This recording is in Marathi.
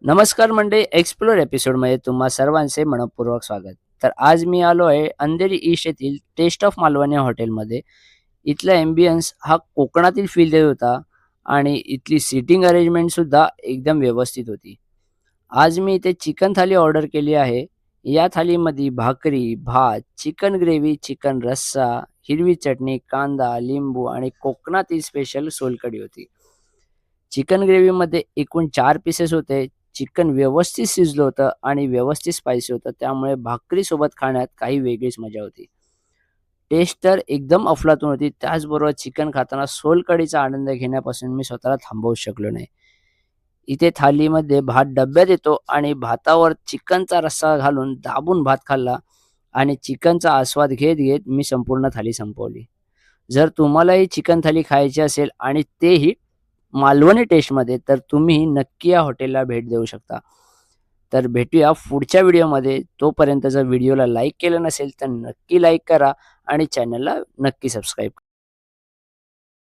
नमस्कार मंडळी, एक्सप्लोर एपिसोडमध्ये तुम्हा सर्वांचे मनःपूर्वक स्वागत. तर आज मी आलो आहे अंधेरी ईस्ट येथील टेस्ट ऑफ मालवणी हॉटेलमध्ये. इथला ॲम्बियन्स हा कोकणातील फील देत होता आणि इथली सीटिंग अरेंजमेंटसुद्धा एकदम व्यवस्थित होती. आज मी इथे चिकन थाली ऑर्डर केली आहे. या थालीमध्ये भाकरी, भात, चिकन ग्रेव्ही, चिकन रस्सा, हिरवी चटणी, कांदा, लिंबू आणि कोकणातील स्पेशल सोलकढी होती. चिकन ग्रेव्हीमध्ये एकूण 4 पीसेस होते. चिकन व्यवस्थित शिजलं होतं आणि व्यवस्थित स्पायसी होतं. त्यामुळे भाकरीसोबत खाण्यात काही वेगळीच मजा होती. टेस्ट तर एकदम अफलातून होती. त्याचबरोबर चिकन खाताना सोलकढीचा आनंद घेण्यापासून मी स्वतःला थांबवू शकलो नाही. इथे थालीमध्ये भात डब्यात येतो आणि भातावर चिकनचा रस्सा घालून दाबून भात खाल्ला आणि चिकनचा आस्वाद घेत मी संपूर्ण थाली संपवली. जर तुम्हालाही चिकन थाली खायची असेल आणि तेही मालवणी टेस्टमध्ये, तर तुम्ही नक्की या हॉटेलला भेट देऊ शकता. तर भेटूया पुढच्या व्हिडिओमध्ये. तोपर्यंत जर व्हिडिओला लाईक केलं नसेल तर नक्की लाईक करा आणि चॅनलला नक्की सबस्क्राईब करा.